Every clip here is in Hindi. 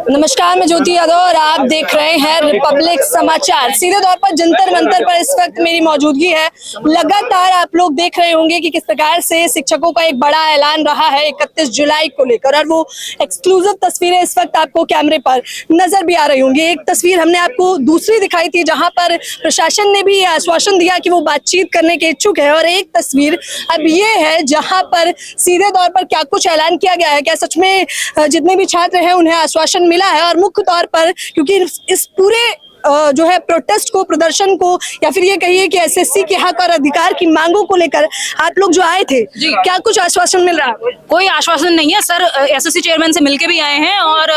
नमस्कार, मैं ज्योति यादव और आप देख रहे हैं रिपब्लिक समाचार। सीधे तौर पर जंतर मंतर पर इस वक्त मेरी मौजूदगी है। लगातार आप लोग देख रहे होंगे कि किस प्रकार से शिक्षकों का एक बड़ा ऐलान रहा है 31 जुलाई को लेकर, और वो एक्सक्लूसिव तस्वीरें इस वक्त आपको कैमरे पर नजर भी आ रही होंगी। एक तस्वीर हमने आपको दूसरी दिखाई थी जहां पर प्रशासन ने भी आश्वासन दिया कि वो बातचीत करने के इच्छुक है, और एक तस्वीर अब ये है जहां पर सीधे तौर पर क्या कुछ ऐलान किया गया है। क्या सच में जितने भी छात्र हैं उन्हें आश्वासन मिला है? और मुख्य तौर पर क्योंकि इस पूरे जो है प्रोटेस्ट को, प्रदर्शन को, या फिर ये कहिए कि एसएससी के हक और अधिकार की मांगों को लेकर आप लोग जो आए थे, क्या कुछ आश्वासन मिल रहा है? कोई आश्वासन नहीं है सर। एसएससी चेयरमैन से मिलके भी आए हैं और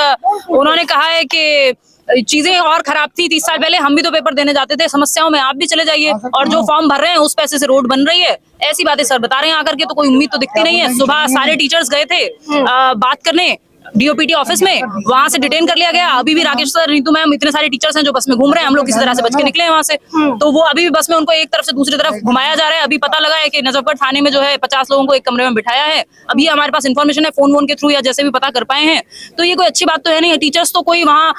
उन्होंने कहा है कि चीजें और खराब थी 30 साल पहले। हम भी तो पेपर देने जाते थे, समस्याओं में आप भी चले जाइए, और जो फॉर्म भर रहे हैं उस पैसे से रोड बन रही है। ऐसी बातें सर बता रहे हैं आकर के, तो कोई उम्मीद तो दिखती नहीं है। सुबह सारे टीचर्स गए थे बात करने डीओपीटी ऑफिस में, वहां से डिटेन कर लिया गया। अभी भी राकेश सर, नीतू मैम, इतने सारे टीचर्स हैं जो बस में घूम रहे हैं। हम लोग किसी तरह से बच के निकले हैं वहां से, तो वो अभी भी बस में उनको एक तरफ से दूसरी तरफ घुमाया जा रहा है। अभी पता लगा है कि नजफगढ़ थाने में जो है 50 लोगों को एक कमरे में बिठाया है। अभी हमारे पास इन्फॉर्मेशन है, फोन के थ्रू या जैसे भी पता कर पाए हैं। तो ये कोई अच्छी बात तो है नहीं। टीचर्स तो कोई वहाँ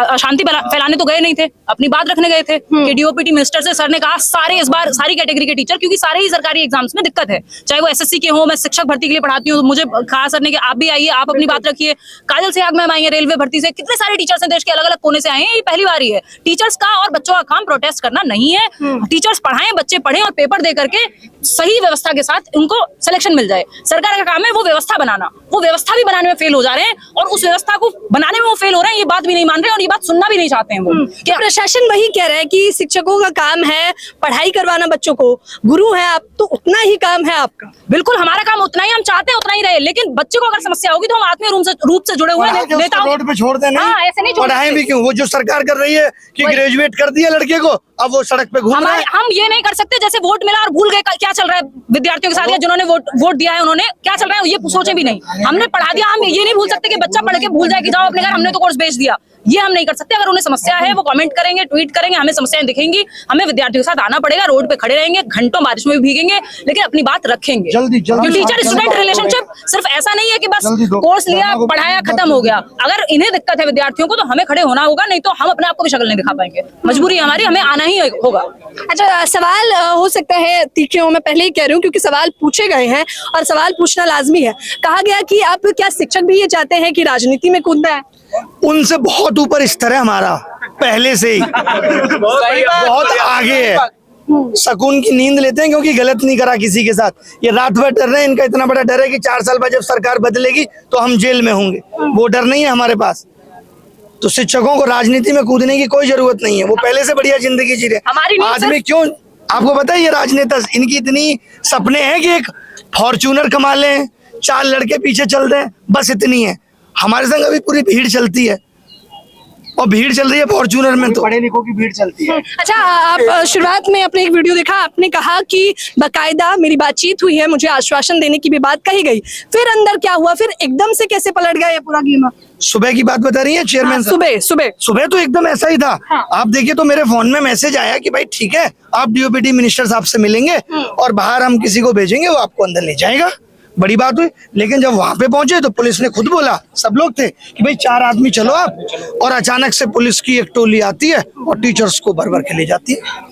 अशांति फैलाने तो गए नहीं थे, अपनी बात रखने गए थे कि डीओपीटी मिनिस्टर से सर ने कहा सारे इस बार सारी कैटेगरी के टीचर, क्योंकि सारे ही सरकारी एग्जाम्स में दिक्कत है, चाहे वो एसएससी के हो। मैं शिक्षक भर्ती के लिए पढ़ाती हूँ, मुझे कहा सर ने कि आप भी आइए, आप अपनी बात रखिए। काजल से मैम आई है रेलवे भर्ती से, कितने सारे टीचर्स हैं देश के अलग अलग कोने से आए हैं। ये पहली बार ही है। टीचर्स का और बच्चों का काम प्रोटेस्ट करना नहीं है। टीचर्स पढ़ाएं, बच्चे पढ़ें और पेपर दे करके सही व्यवस्था के साथ उनको सिलेक्शन मिल जाए। सरकार का काम है वो व्यवस्था बनाना। वो व्यवस्था भी बनाने में फेल हो जा रहे हैं, और उस व्यवस्था को बनाने में वो फेल हो रहे हैं। ये बात भी नहीं मान रहे और ये बात सुनना भी नहीं चाहते हैं वो। क्या प्रशासन वही कह रहा है कि शिक्षकों का काम है पढ़ाई करवाना बच्चों को, गुरु है आप, तो उतना ही काम है आपका? बिल्कुल, हमारा काम उतना ही, हम चाहते हैं उतना ही रहे, लेकिन बच्चे को अगर समस्या होगी तो हम आत्मीय रूप से जुड़े हुए नेताओं रोड पे छोड़ देना। हाँ, ऐसे नहीं पढ़ाएं भी क्यों? वो जो सरकार कर रही है कि ग्रेजुएट कर दिया लड़के को, अब वो सड़क पे घूम रहा है। हम ये नहीं कर सकते जैसे वोट मिला और भूल गए क्या चल रहा है विद्यार्थियों के साथ, या जिन्होंने वोट दिया है उन्होंने क्या चल रहा है ये सोचे भी नहीं। हमने पढ़ा दिया, हम ये नहीं भूल सकते कि बच्चा पढ़ के भूल जाए कि जाओ अपने घर, हमने तो कोर्स भेज दिया। ये हम नहीं कर सकते। अगर उन्हें समस्या है वो कमेंट करेंगे, ट्वीट करेंगे, हमें समस्याएं दिखेंगी, हमें विद्यार्थियों के साथ आना पड़ेगा, रोड पे खड़े रहेंगे, घंटों बारिश में भी भीगेंगे, लेकिन अपनी बात रखेंगे। टीचर स्टूडेंट रिलेशनशिप सिर्फ ऐसा नहीं है कि बस कोर्स लिया, पढ़ाया, खत्म हो गया। अगर इन्हें दिक्कत है विद्यार्थियों को तो हमें खड़े होना होगा, नहीं तो हम अपने आप को भी शक्ल नहीं दिखा पाएंगे। मजबूरी है हमारी, हमें आना ही होगा। अच्छा, सवाल हो सकता है तीखे हो, मैं पहले ही कह रही हूँ क्योंकि सवाल पूछे गए हैं और सवाल पूछना लाजमी है। कहा गया कि आप क्या शिक्षक भी ये चाहते हैं कि राजनीति में कूदना है? उनसे बहुत ऊपर स्तर है हमारा, पहले से ही बहुत आगे है। सुकून की नींद लेते हैं क्योंकि गलत नहीं करा किसी के साथ। ये रात भर डर रहे हैं, इनका इतना बड़ा डर है कि 4 साल बाद जब सरकार बदलेगी तो हम जेल में होंगे। वो डर नहीं है हमारे पास। तो शिक्षकों को राजनीति में कूदने की कोई जरूरत नहीं है, वो पहले से बढ़िया जिंदगी जी रहे। आदमी क्यों, आपको पता है ये राजनेता इनकी इतनी सपने हैं कि एक फॉर्च्यूनर कमा लें, 4 लड़के पीछे चल रहे हैं, बस इतनी है। हमारे संग अभी पूरी भीड़ चलती है, और भीड़ चल रही है फॉर्च्यूनर में, तो पढ़े लिखों की भीड़ चलती है। अच्छा, आप शुरुआत में अपने एक वीडियो देखा, आपने कहा कि बाकायदा मेरी बातचीत हुई है, मुझे आश्वासन देने की भी बात कही गई। फिर अंदर क्या हुआ? फिर एकदम से कैसे पलट गया ये पूरा गेम? सुबह की बात बता रही है चेयरमैन साहब? सुबह तो एकदम ऐसा ही था। आप देखिए तो मेरे फोन में मैसेज आया कि भाई ठीक है, आप डीओपीटी मिनिस्टर साहब से मिलेंगे और बाहर हम किसी को भेजेंगे, वो आपको अंदर ले जाएगा। बड़ी बात हुई। लेकिन जब वहां पे पहुंचे तो पुलिस ने खुद बोला, सब लोग थे कि भाई 4 आदमी चलो आप, और अचानक से पुलिस की एक टोली आती है और टीचर्स को भर भर के ले जाती है।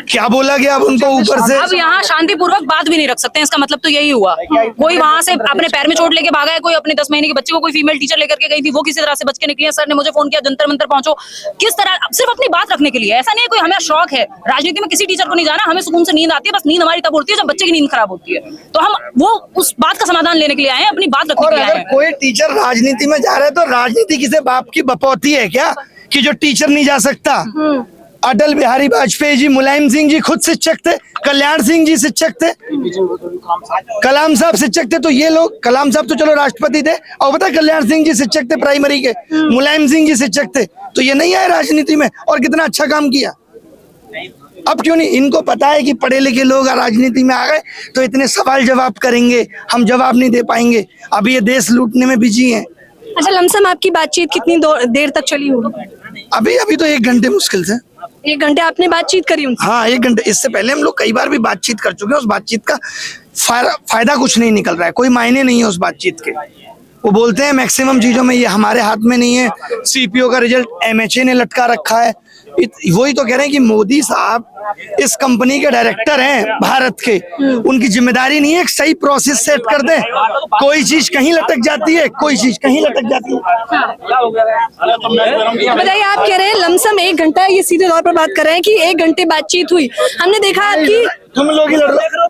क्या बोला गया अब उनको ऊपर से? अब यहाँ शांतिपूर्वक बात भी नहीं रख सकते हैं, इसका मतलब तो यही हुआ। कोई वहां से अपने पैर में चोट लेके भागा है, कोई अपने 10 महीने के बच्चे को कोई फीमेल टीचर लेकर के गई थी, वो किसी तरह से बच के निकली है। सर ने मुझे फोन किया जंतर मंतर पहुंचो, किस तरह, सिर्फ अपनी बात रखने के लिए। ऐसा नहीं है कोई हमें शौक है राजनीति में किसी टीचर को नहीं जाना, हमें सुकून से नींद आती है। बस नींद हमारी तब होती है जब बच्चे की नींद खराब होती है, तो हम वो उस बात का समाधान लेने के लिए आए हैं, अपनी बात रखने के लिए आए हैं। कोई टीचर राजनीति में जा रहा है तो राजनीति किसी बाप की बपौती है क्या कि जो टीचर नहीं जा सकता? अटल बिहारी वाजपेयी जी, मुलायम सिंह जी खुद शिक्षक थे, कल्याण सिंह जी शिक्षक थे, कलाम साहब शिक्षक थे। तो ये लोग, कलाम साहब तो चलो राष्ट्रपति थे, और पता है कल्याण सिंह जी शिक्षक थे प्राइमरी के, मुलायम सिंह जी शिक्षक थे। तो ये नहीं आए राजनीति में और कितना अच्छा काम किया। अब क्यों नहीं? इनको पता है कि पढ़े लिखे लोग राजनीति में आ गए तो इतने सवाल जवाब करेंगे, हम जवाब नहीं दे पाएंगे। अभी ये देश लूटने में बिजी हैं। अच्छा, लमसम आपकी बातचीत कितनी देर तक चली होगी? अभी तो 1 घंटे मुश्किल से। 1 घंटे आपने बातचीत करी उनसे? हाँ, 1 घंटे। इससे पहले हम लोग कई बार भी बातचीत कर चुके हैं। उस बातचीत का फायदा कुछ नहीं निकल रहा है, कोई मायने नहीं है उस बातचीत के। वो बोलते हैं मैक्सिमम चीजों में ये हमारे हाथ में नहीं है, सीपीओ का रिजल्ट एमएचए ने लटका रखा है। वही तो कह रहे हैं कि मोदी साहब इस कंपनी के डायरेक्टर हैं भारत के, उनकी जिम्मेदारी नहीं है एक सही प्रोसेस सेट कर दें। कोई चीज कहीं लटक जाती है, कोई चीज कहीं लटक जाती है। बताइए, आप कह रहे हैं लमसम 1 घंटा, ये सीधे तौर पर बात कर रहे हैं कि 1 घंटे बातचीत हुई। हमने देखा आपकी तुम लोग ही लड़ रहे हो।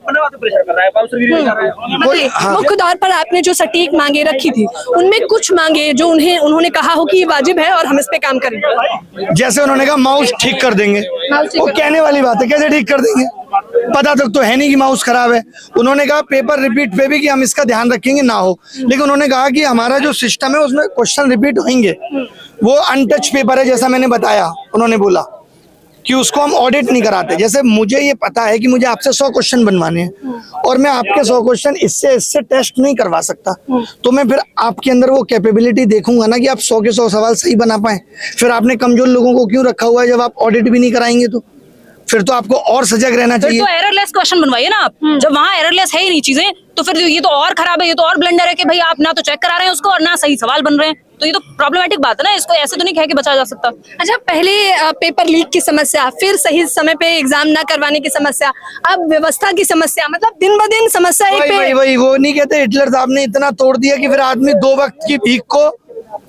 मुख्य तौर पर आपने जो सटीक मांगे रखी थी, उनमें कुछ मांगे जो उन्होंने कहा हो कि ये वाजिब है और हम इस पे काम करेंगे। जैसे उन्होंने कहा माउस ठीक कर देंगे, वो कहने वाली बात है, कैसे ठीक कर देंगे? पता तक तो है नहीं कि माउस खराब है। उन्होंने कहा पेपर रिपीट पे भी कि हम इसका ध्यान रखेंगे ना हो, लेकिन उन्होंने कहा कि हमारा जो सिस्टम है उसमें क्वेश्चन रिपीट होंगे। वो अनटच पेपर है, जैसा मैंने बताया, उन्होंने बोला कि उसको हम ऑडिट नहीं कराते। जैसे मुझे ये पता है कि मुझे आपसे 100 क्वेश्चन बनवाने हैं और मैं आपके 100 क्वेश्चन इससे टेस्ट नहीं करवा सकता, तो मैं फिर आपके अंदर वो कैपेबिलिटी देखूंगा ना कि आप 100 के 100 सवाल सही बना पाए। फिर आपने कमजोर लोगों को क्यों रखा हुआ है? जब आप ऑडिट भी नहीं कराएंगे तो फिर तो आपको और सजग रहना चाहिए। तो एररलेस क्वेश्चन बनवाइए ना आप। जब वहाँ एररलेस है ही नहीं चीजें, तो फिर ये तो और खराब है, ये तो और ब्लंडर है कि भाई आप ना तो चेक करा रहे हैं उसको और ना सही सवाल बन रहे हैं। तो ये तो प्रॉब्लमेटिक बात है ना, इसको ऐसे तो नहीं कह के बचाया जा सकता। अच्छा, पहले पेपर लीक की समस्या, फिर सही समय पे एग्जाम ना करवाने की समस्या, अब व्यवस्था की समस्या, मतलब दिन ब दिन समस्या एक पे। वही वो नहीं कहते हिटलर साहब ने इतना तोड़ दिया कि फिर आदमी 2 वक्त की भीख को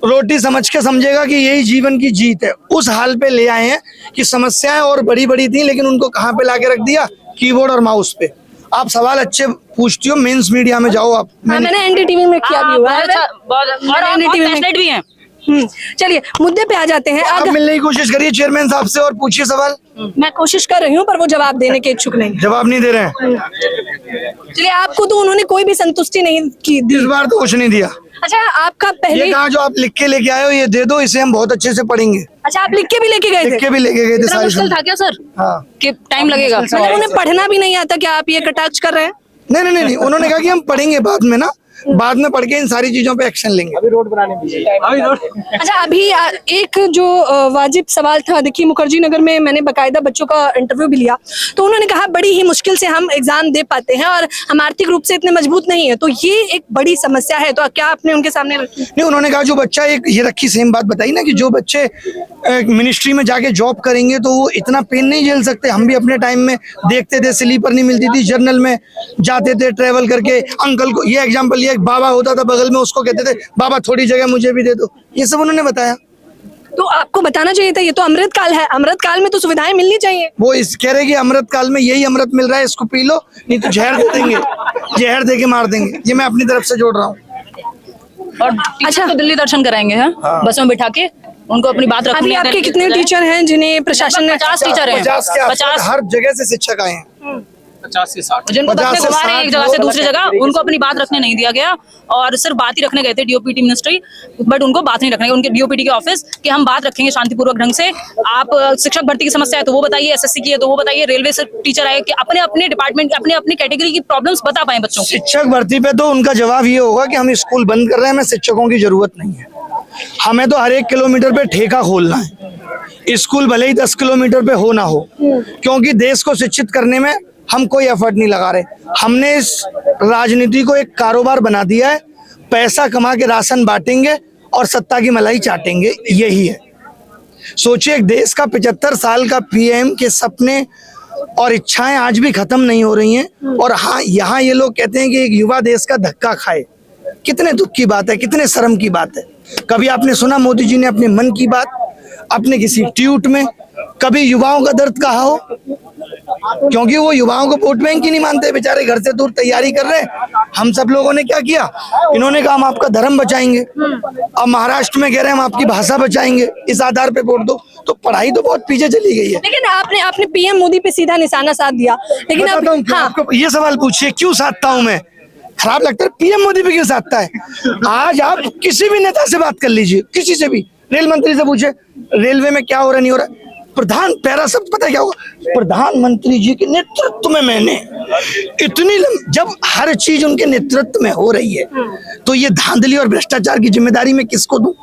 रोटी समझ के समझेगा कि यही जीवन की जीत है। उस हाल पे ले आए हैं कि समस्याएं और बड़ी बड़ी थी, लेकिन उनको कहाँ पे लाके रख दिया? कीबोर्ड और माउस पे। आप सवाल अच्छे पूछती हो, मेंस मीडिया में जाओ आप। मैंने एनडीटीवी में किया भी हुआ है, पैशनेट भी हैं। चलिए मुद्दे पे आ जाते हैं। आप मिलने की कोशिश करिए चेयरमैन साहब से और पूछिए सवाल। मैं कोशिश कर रही हूँ पर वो जवाब देने के इच्छुक नहीं। जवाब नहीं दे रहे हैं। चलिए, आपको तो उन्होंने कोई भी संतुष्टि नहीं की दी। इस बार तो कुछ नहीं दिया। अच्छा, आपका पहले ये कहा जो आप लिख के लेके आए हो ये दे दो, इसे हम बहुत अच्छे से पढ़ेंगे। अच्छा, आप लिख के भी लेके गए थे? लिख के भी लेके गए थे। इतना मुश्किल था क्या सर? हाँ, कि टाइम लगेगा? मतलब उन्हें पढ़ना भी नहीं आता क्या? आप ये कटाक्ष कर रहे हैं? नहीं, उन्होंने कहा कि हम पढ़ेंगे बाद में ना, बाद में पढ़ के इन सारी चीजों पे एक्शन लेंगे। अभी रोड बनाने में। अच्छा, अभी एक जो वाजिब सवाल था, देखिए मुखर्जी नगर में मैंने बकायदा बच्चों का इंटरव्यू भी लिया, तो उन्होंने कहा बड़ी ही मुश्किल से हम एग्जाम दे पाते हैं और हम आर्थिक रूप से इतने मजबूत नहीं है, तो ये एक बड़ी समस्या है। तो क्या आपने उनके सामने रखी? नहीं, उन्होंने कहा जो बच्चा ये रखी सेम बात बताई ना कि जो बच्चे मिनिस्ट्री में जाके जॉब करेंगे तो वो इतना पेन नहीं झेल सकते। हम भी अपने टाइम में देखते थे, स्लीपर नहीं मिलती थी, जर्नल में जाते थे ट्रेवल करके। अंकल को ये एग्जाम्पल, एक बाबा होता था बगल में, उसको कहते थे बाबा थोड़ी जगह मुझे भी दे दो। ये सब उन्होंने बताया। तो आपको बताना चाहिए था, ये तो अमृत काल है, अमृत काल में तो सुविधाएं मिलनी चाहिए। वो इस कह रहे कि अमृत काल में यही अमृत मिल रहा है, इसको पी लो, नहीं तो जहर दे देंगे, जहर दे के मार देंगे। ये मैं अपनी तरफ से जोड़ रहा हूँ। और अच्छा, तो दिल्ली दर्शन कराएंगे हैं बस में बिठा के, उनको अपनी बात रखनी है। अभी आपके कितने टीचर हैं जिन्हें प्रशासन ने? 50 टीचर हैं। 50 हर जगह से शिक्षक आए हैं। 50 से 60 जिनको बस में घुमा रहे हैं एक जगह से दूसरी जगह, उनको अपनी बात रखने नहीं दिया गया और सिर्फ बात ही रखने गए थे डीओपीटी मिनिस्ट्री, बट उनको बात नहीं रखने, उनके डीओपीटी के ऑफिस कि हम बात रखेंगे शांतिपूर्वक ढंग से। आप शिक्षक भर्ती की समस्या है तो वो बताइए, एसएससी की है तो वो बताइए, रेलवे से टीचर आए कि अपने अपने डिपार्टमेंट अपने अपनी कैटेगरी की प्रॉब्लम्स बता पाए बच्चों को। शिक्षक भर्ती पे तो उनका जवाब ये होगा कि हम स्कूल बंद कर रहे हैं, हमें शिक्षकों की जरूरत नहीं है, हमें तो हर 1 किलोमीटर पे ठेका खोलना है। स्कूल भले ही 10 किलोमीटर पे हो ना हो, क्योंकि देश को शिक्षित करने में हम कोई एफर्ट नहीं लगा रहे। हमने इस राजनीति को एक कारोबार बना दिया है, पैसा कमा के राशन बांटेंगे और सत्ता की मलाई चाटेंगे, यही है। सोचिए, एक देश का 75 साल का पीएम के सपने और इच्छाएं आज भी खत्म नहीं हो रही हैं, और हाँ, यहाँ ये लोग कहते हैं कि एक युवा देश का धक्का खाए। कितने दुख की बात है, कितने शर्म की बात है। कभी आपने सुना मोदी जी ने अपने मन की बात अपने किसी ट्वीट में कभी युवाओं का दर्द कहा हो? क्योंकि वो युवाओं को वोट बैंक ही नहीं मानते, बेचारे घर से दूर तैयारी कर रहे हैं। हम सब लोगों ने क्या किया, इन्होंने कहा हम आपका धर्म बचाएंगे, अब महाराष्ट्र में कह रहे हैं हम आपकी भाषा बचाएंगे, इस आधार पे वोट दो। तो पढ़ाई तो बहुत पीछे चली गई है। लेकिन आपने पीएम मोदी पे सीधा निशाना साध दिया। लेकिन आपको ये सवाल पूछिए, क्यों साधता हूँ मैं? खराब लगता है पीएम मोदी पे क्यों साधता है? आज आप किसी भी नेता से बात कर लीजिए, किसी से भी, रेल मंत्री से पूछे रेलवे में क्या हो रहा नहीं हो रहा, प्रधान पैरा शब्द पता है क्या होगा? प्रधानमंत्री जी के नेतृत्व में मैंने इतनी जब हर चीज उनके नेतृत्व में हो रही है तो ये धांधली और भ्रष्टाचार की जिम्मेदारी मैं किसको दूं?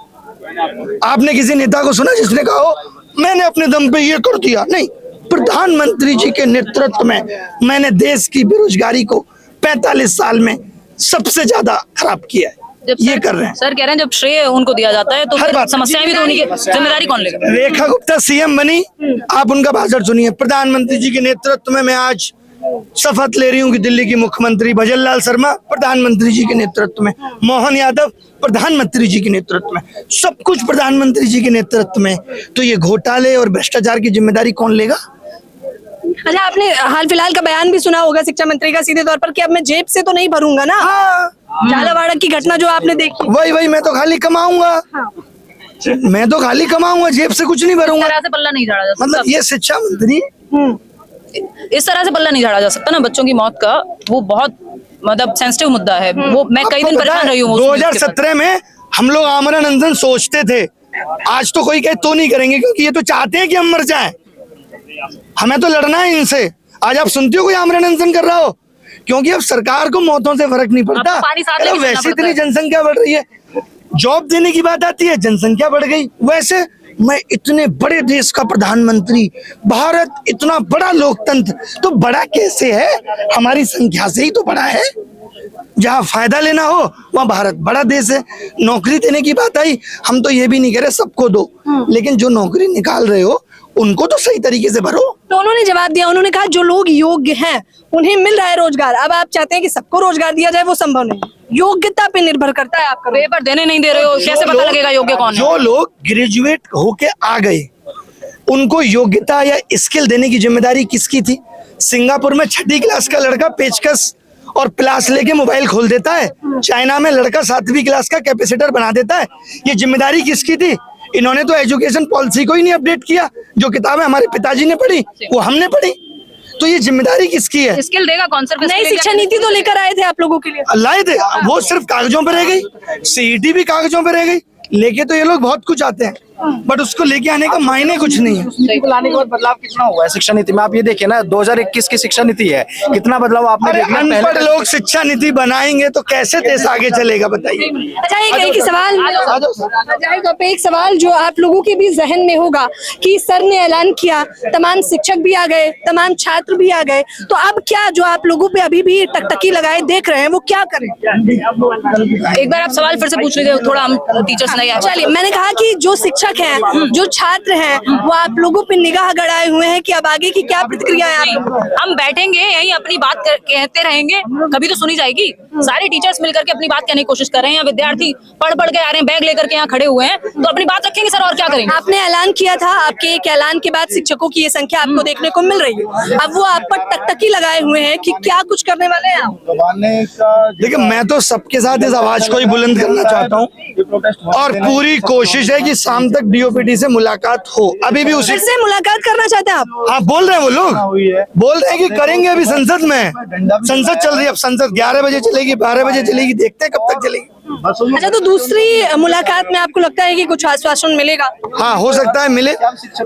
आपने किसी नेता को सुना जिसने कहा हो मैंने अपने दम पे ये कर दिया? नहीं, प्रधानमंत्री जी के नेतृत्व में मैंने देश की बेरोजगारी को 45 साल में सबसे ज्यादा खराब किया है। ये कर रहे हैं। सर कह रहे हैं जब श्रेय उनको दिया जाता है तो हर फिर बात। समस्याएं भी तो उन्हीं की, जिम्मेदारी कौन लेगा? रेखा गुप्ता सीएम बनी, आप उनका भाषण सुनिए। प्रधानमंत्री जी के नेतृत्व में मैं आज शपथ ले रही हूँ कि दिल्ली की मुख्यमंत्री भजनलाल शर्मा प्रधानमंत्री जी के नेतृत्व में, मोहन यादव प्रधानमंत्री जी के नेतृत्व में, सब कुछ प्रधानमंत्री जी के नेतृत्व में। तो ये घोटाले और भ्रष्टाचार की जिम्मेदारी कौन लेगा? अच्छा, आपने हाल फिलहाल का बयान भी सुना होगा शिक्षा मंत्री का सीधे तौर पर कि अब मैं जेब से तो नहीं भरूंगा ना। हाँ, झालावाड़ की घटना जो आपने देखी। वही मैं तो खाली कमाऊंगा, मैं तो खाली कमाऊंगा, जेब से कुछ नहीं इस भरूंगा। तरह से पल्ला नहीं झाड़ा जा सकता। मतलब ये शिक्षा मंत्री इस तरह से पल्ला नहीं झाड़ा जा सकता ना बच्चों की मौत का। वो बहुत मतलब सेंसिटिव मुद्दा है। वो मैं कई दिन परेशान रही हूँ। 2017 में हम लोग आमरण अनशन सोचते थे, आज तो कोई कहे तो नहीं करेंगे, क्योंकि ये तो चाहते हैं कि हम मर जाएं। हमें तो लड़ना है इनसे। आज आप सुनते हो कोई आमरण अनशन कर रहा हो? क्योंकि अब सरकार को मौतों से फर्क नहीं पड़ता। पानी साथ लेके चलना वैसे पड़ता इतनी है। जनसंख्या बढ़ रही है, जॉब देने की बात आती है, जनसंख्या बढ़ गई। वैसे मैं इतने बड़े देश का प्रधानमंत्री, भारत इतना बड़ा लोकतंत्र, तो बड़ा कैसे है? हमारी संख्या से ही तो बड़ा है। जहाँ फायदा लेना हो वहाँ भारत बड़ा देश है। नौकरी देने की बात आई, हम तो ये भी नहीं कह रहे सबको दो, लेकिन जो नौकरी निकाल रहे हो उनको तो सही तरीके से भरो। तो उन्होंने जवाब दिया, उन्होंने कहा जो लोग योग्य हैं उन्हें मिल रहा है रोजगार। अब आप चाहते हैं कि सबको रोजगार दिया जाए, वो संभव नहीं। योग्यता पे निर्भर करता है आपका। पेपर देने नहीं दे रहे हो, कैसे पता लगेगा योग्य कौन है? जो लोग ग्रेजुएट होके आ गए उनको योग्यता या स्किल देने की जिम्मेदारी किसकी थी? सिंगापुर में 6ठी क्लास का लड़का पेचकस और प्लास लेके मोबाइल खोल देता है। चाइना में लड़का 7वीं क्लास का कैपेसिटर बना देता है। ये जिम्मेदारी किसकी थी? इन्होंने तो एजुकेशन पॉलिसी को ही नहीं अपडेट किया। जो किताबें हमारे पिताजी ने पढ़ी वो हमने पढ़ी। तो ये जिम्मेदारी किसकी है? स्किल देगा कौन? सर नई शिक्षा नीति तो लेकर आए थे आप लोगों के लिए। लाए थे, वो सिर्फ कागजों पे रह गई। सीईटी भी कागजों पे रह गई। लेके तो ये लोग बहुत कुछ आते हैं, बट उसको लेके आने का मायने कुछ नहीं है। नीति को लाने के बाद बदलाव कितना हुआ है शिक्षा नीति में? आप ये देखिए ना, 2021 की शिक्षा नीति है, कितना बदलाव आपने अरे देखा? अनपढ़ लोग शिक्षा नीति बनाएंगे तो कैसे देश आगे चलेगा बताइए? अच्छा, एक सवाल, एक सवाल जो आप लोगों के भी जहन में होगा कि सर ने ऐलान किया, तमाम शिक्षक भी आ गए, तमाम छात्र भी आ गए, तो अब क्या जो आप लोगों पे अभी भी टकटकी लगाए देख रहे हैं वो क्या करें? एक बार आप सवाल फिर से पूछ लीजिए, थोड़ा हम टीचर्स नहीं आए। चलिए, मैंने कहा कि जो शिक्षक हैं, जो छात्र हैं, वो आप लोगों पे निगाह गड़ाए हुए हैं कि अब आगे की क्या प्रतिक्रिया है आप लोगों की? हम बैठेंगे यहीं अपनी बात कहते रहेंगे, कभी तो सुनी जाएगी। सारे टीचर्स मिलकर के अपनी बात कहने की कोशिश कर रहे हैं। विद्यार्थी पढ़ के आ रहे हैं, बैग लेकर के यहाँ खड़े हुए हैं, तो अपनी बात रखेंगे सर, और क्या करेंगे? आपने ऐलान किया था, आपके एक ऐलान के बाद शिक्षकों की ये संख्या आपको देखने को मिल रही है। अब वो आप पर टकटकी लगाए हुए हैं कि क्या कुछ करने वाले हैं आप? देखिए, मैं तो सबके साथ इस आवाज को ही बुलंद करना चाहता हूँ और पूरी कोशिश है कि शाम तक डीओपीटी से मुलाकात हो। अभी भी उसी फिर से मुलाकात करना चाहते हैं आप? हाँ, बोल रहे हैं वो लोग, बोल रहे हैं कि करेंगे। अभी संसद में, संसद चल रही है। अब संसद 11 बजे चलेगी, 12 बजे चलेगी, देखते हैं कब तक चलेगी। अच्छा, तो दूसरी मुलाकात में आपको लगता है कि कुछ आश्वासन मिलेगा? हाँ, हो सकता है मिले।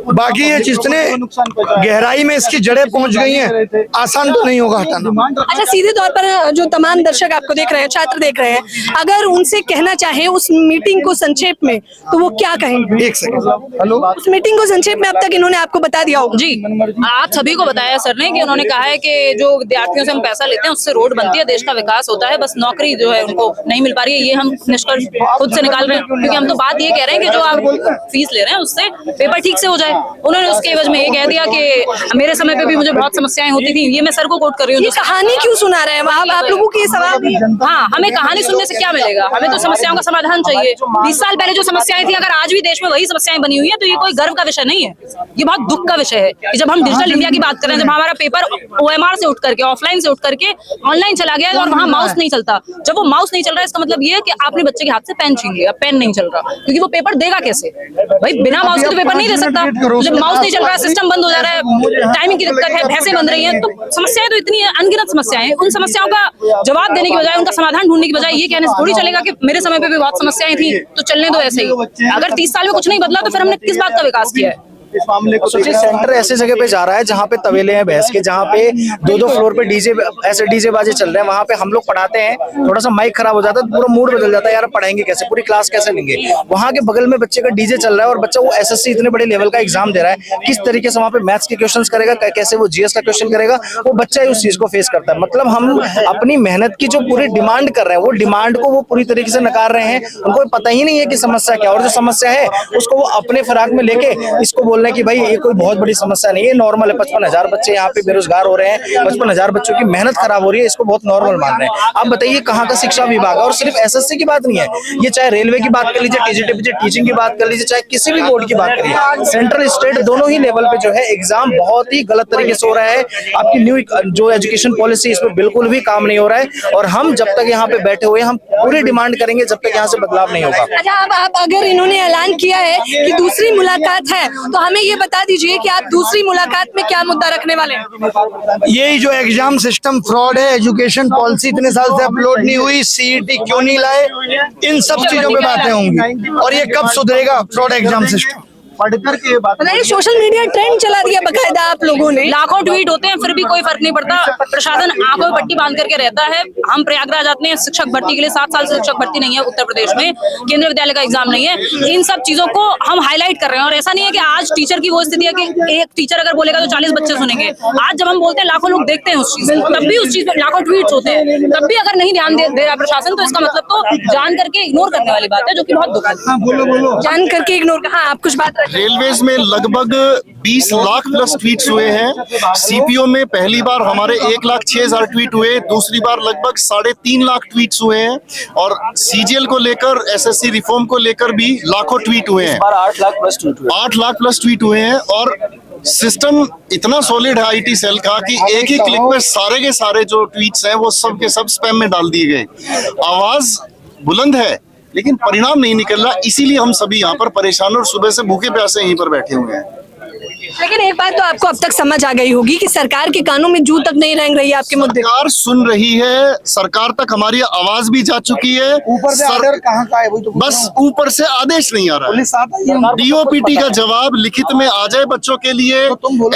बाकी ये जितने गहराई में इसकी जड़ें पहुंच गई हैं, आसान तो नहीं होगा हटाना। अच्छा, सीधे तौर पर जो तमाम दर्शक आपको देख रहे हैं, छात्र देख रहे हैं, अगर उनसे कहना चाहे उस मीटिंग को संक्षेप में, तो वो क्या कहेंगे? एक सेकंड, हेलो। उस मीटिंग को संक्षेप में अब तक इन्होंने आपको बता दिया होगा। जी, आप सभी को बताया सर ने कि उन्होंने कहा है कि जो विद्यार्थियों से हम पैसा लेते हैं उससे रोड बनती है, देश का विकास होता है, बस नौकरी जो है उनको नहीं मिल पा रही है। ये हम निष्कर्ष खुद से निकाल रहे हैं, क्योंकि हम तो बात ये कह रहे हैं कि जो आप फीस ले रहे हैं उससे पेपर ठीक से हो जाए। उन्होंने उसके एवज में ये कह दिया कि मेरे समय पे भी मुझे बहुत समस्याएं होती थी। ये मैं सर को कोट कर रही हूँ। ये कहानी क्यों सुना रहे हैं आप लोगों की? ये सवाल भी है। हाँ, हमें कहानी सुनने से क्या मिलेगा? हमें तो समस्याओं का समाधान चाहिए। 20 साल पहले जो समस्याएं थी, अगर आज भी देश में वही समस्याएं बनी हुई है, तो ये कोई गर्व का विषय नहीं है, ये बहुत दुख का विषय है कि जब हम डिजिटल इंडिया की बात कर रहे हैं, जब हमारा पेपर OMR से उठ करके, ऑफलाइन से उठ करके ऑनलाइन चला गया है और वहाँ माउस नहीं चलता। जब वो माउस नहीं चल रहा है, इसका मतलब ये है कि आपने बच्चे के हाथ से पेन छीन लिया, पेन नहीं चल रहा, क्योंकि वो पेपर देगा कैसे? भाई बिना माउस के तो पेपर नहीं दे सकता। जब माउस नहीं चल रहा है, सिस्टम बंद हो जा रहा है, टाइमिंग की दिक्कत है, भैंसे बन रही हैं, तो समस्याएं तो इतनी अनगिनत समस्याएं हैं। उन समस्याओं का जवाब देने की बजाय, उनका समाधान ढूंढने की बजाय ये कहने से थोड़ी चलेगा कि मेरे समय पे भी बहुत समस्याएं थी तो चलने दो ऐसे ही। अगर 30 साल में कुछ नहीं बदला तो फिर हमने किस बात का विकास किया है? इस मामले को सोचिए, सेंटर ऐसे जगह पे जा रहा है जहाँ पे तवेले हैं भैंस के, जहाँ पे 2-2 फ्लोर पे डीजे बाजे चल रहे हैं। वहाँ पे हम लोग पढ़ाते हैं, थोड़ा सा माइक खराब हो जाता है तो पूरा मूड बदल जाता है, यार पढ़ाएंगे कैसे, पूरी क्लास कैसे लेंगे। वहाँ के बगल में बच्चे का डीजे चल रहा है और बच्चा वो एसएससी इतने बड़े लेवल का एग्जाम दे रहा है, किस तरीके से वहाँ पे मैथ्स के क्वेश्चन करेगा, कैसे वो जीएस का क्वेश्चन करेगा, वो बच्चा ही उस चीज को फेस करता है। मतलब हम अपनी मेहनत की जो पूरी डिमांड कर रहे हैं, वो डिमांड को वो पूरी तरीके से नकार रहे हैं। उनको पता ही नहीं है कि समस्या क्या, और जो समस्या है उसको वो अपने फराक में लेके इसको बोल रहे हैं कि भाई ये कोई बहुत बड़ी समस्या नहीं है, नॉर्मल है। 55,000 बच्चे यहाँ पे बेरोजगार हो रहे हैं, 55,000 बच्चों की मेहनत खराब हो रही है, इसको बहुत नॉर्मल मान रहे हैं। आप बताइए कहाँ का शिक्षा विभाग है? और सिर्फ एसएससी की बात नहीं है, ये चाहे रेलवे की बात कर लीजिए, टीजीटी टीचिंग की बात कर लीजिए, चाहे किसी भी बोर्ड की बात करिए, सेंट्रल स्टेट दोनों ही लेवल पे जो है एग्जाम बहुत ही गलत तरीके से हो रहा है। आपकी न्यू जो एजुकेशन पॉलिसी इसमें बिल्कुल भी काम नहीं हो रहा है, और हम जब तक यहाँ पे बैठे हुए हम पूरी डिमांड करेंगे जब तक यहाँ से बदलाव नहीं होगा। अच्छा, अब अगर इन्होंने ऐलान किया है कि दूसरी मुलाकात है, तो हमें ये बता दीजिए कि आप दूसरी मुलाकात में क्या मुद्दा रखने वाले हैं? यही जो एग्जाम सिस्टम फ्रॉड है, एजुकेशन पॉलिसी इतने साल से अपलोड नहीं हुई, सीईटी क्यों नहीं लाए, इन सब चीजों पे बातें होंगी। और ये कब सुधरेगा फ्रॉड एग्जाम सिस्टम? पढ़कर के बात बताइए, सोशल मीडिया ट्रेंड चला दिया बकायदा आप लोगों ने। लाखों ट्वीट होते हैं फिर भी कोई फर्क नहीं पड़ता। प्रशासन आंखों में पट्टी बांध करके रहता है। हम प्रयागराज आते हैं शिक्षक भर्ती के लिए, 7 साल से शिक्षक भर्ती नहीं है उत्तर प्रदेश में, केंद्रीय विद्यालय का एग्जाम नहीं है। इन सब चीजों को हम हाईलाइट कर रहे हैं, और ऐसा नहीं है कि आज टीचर की वो स्थिति है कि एक टीचर अगर बोलेगा तो 40 बच्चे सुनेंगे। आज जब हम बोलते हैं लाखों लोग देखते हैं उस चीज, तब भी उस चीज पर लाखों ट्वीट होते हैं, तब भी अगर नहीं ध्यान दे रहा प्रशासन, तो इसका मतलब तो जान करके इग्नोर करने वाली बात है, जो कि बहुत दुखद है। जान करके इग्नोर। हाँ, आप कुछ बात रखें। रेलवेज में लगभग 20 लाख प्लस ट्वीट्स हुए हैं। सीपीओ में पहली बार हमारे 1,06,000 ट्वीट हुए, दूसरी बार लगभग 3.5 लाख ट्वीट्स हुए हैं, और सीजीएल को लेकर, एसएससी रिफॉर्म को लेकर भी लाखों ट्वीट हुए हैं। 8 लाख प्लस ट्वीट हुए, 8 लाख प्लस ट्वीट हुए हैं। और सिस्टम इतना सॉलिड है आईटी सेल का कि एक ही क्लिक में सारे के सारे जो ट्वीट्स हैं वो सब के सब स्पैम में डाल दिए गए। आवाज बुलंद है लेकिन परिणाम नहीं निकल रहा, इसीलिए हम सभी यहाँ पर परेशान और सुबह से भूखे प्यासे यहीं पर बैठे हुए हैं। लेकिन एक बात तो आपको अब तक समझ आ गई होगी कि सरकार के कानों में जू तक नहीं रेंग रही है आपके मुद्दे। सरकार सुन रही है, सरकार तक हमारी आवाज भी जा चुकी है। ऊपर से आर्डर कहाँ का है? वही तो बस ऊपर से आदेश नहीं आ रहा है। डीओपीटी का जवाब लिखित में आ जाए बच्चों के लिए,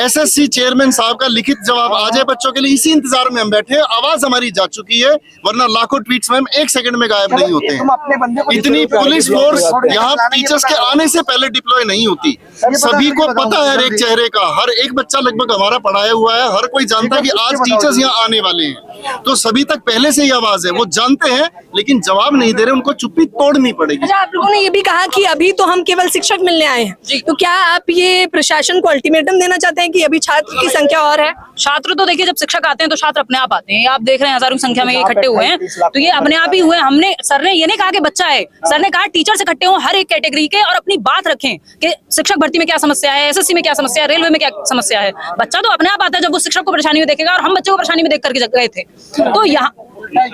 एसएससी चेयरमैन साहब का लिखित जवाब आ जाए बच्चों के लिए, इसी इंतजार में हम बैठे हैं। आवाज हमारी जा चुकी है, वरना लाखों ट्वीट्स में हम 1 सेकंड में गायब नहीं होते हैं। इतनी पुलिस फोर्स यहाँ टीचर्स के आने से पहले डिप्लॉय नहीं होती। सभी को पता है एक चेहरे का, हर एक बच्चा लगभग हमारा पढ़ाया हुआ है, हर कोई जानता है कि आज टीचर्स यहाँ आने वाले हैं, तो सभी तक पहले से ही आवाज है। वो जानते हैं लेकिन जवाब नहीं दे रहे, उनको चुप्पी तोड़नी पड़ेगी। अच्छा, आप लोगों ने ये भी कहा कि अभी तो हम केवल शिक्षक मिलने आए हैं, तो क्या आप ये प्रशासन को अल्टीमेटम देना चाहते हैं कि अभी छात्र की संख्या और है? छात्र तो देखिए, जब शिक्षक आते हैं तो छात्र अपने आप आते हैं। आप देख रहे हैं हजारों की संख्या में इकट्ठे हुए हैं, तो ये अपने आप ही हुए। हमने, सर ने ये नहीं कहा कि बच्चा है, सर ने कहा टीचर्स इकट्ठे हों हर एक कैटेगरी के, और अपनी बात रखें कि शिक्षक भर्ती में क्या समस्या है, एसएससी में क्या समस्या है, रेलवे में क्या समस्या है। बच्चा तो अपने आप आता है जब वो शिक्षक को परेशानी में देखेगा, और हम बच्चे को परेशानी में देख करके गए थे। तो यहाँ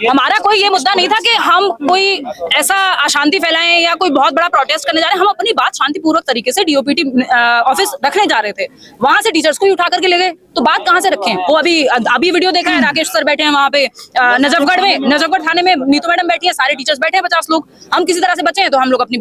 हमारा कोई ये मुद्दा नहीं था कि हम कोई ऐसा अशांति फैलाएं या कोई बहुत बड़ा प्रोटेस्ट करने जा रहे हैं। हम अपनी बात शांतिपूर्वक तरीके से डीओपीटी ऑफिस रखने जा रहे थे, वहां से टीचर्स को ही उठा करके ले गए, तो बात कहां से रखें? वो अभी वीडियो देखा है, राकेश सर बैठे हैं वहां पे नजफगढ़ थाने में नीतू मैडम बैठी है, सारे टीचर्स बैठे हैं 50 लोग। हम किसी तरह से बचे हैं तो हम लोग अपनी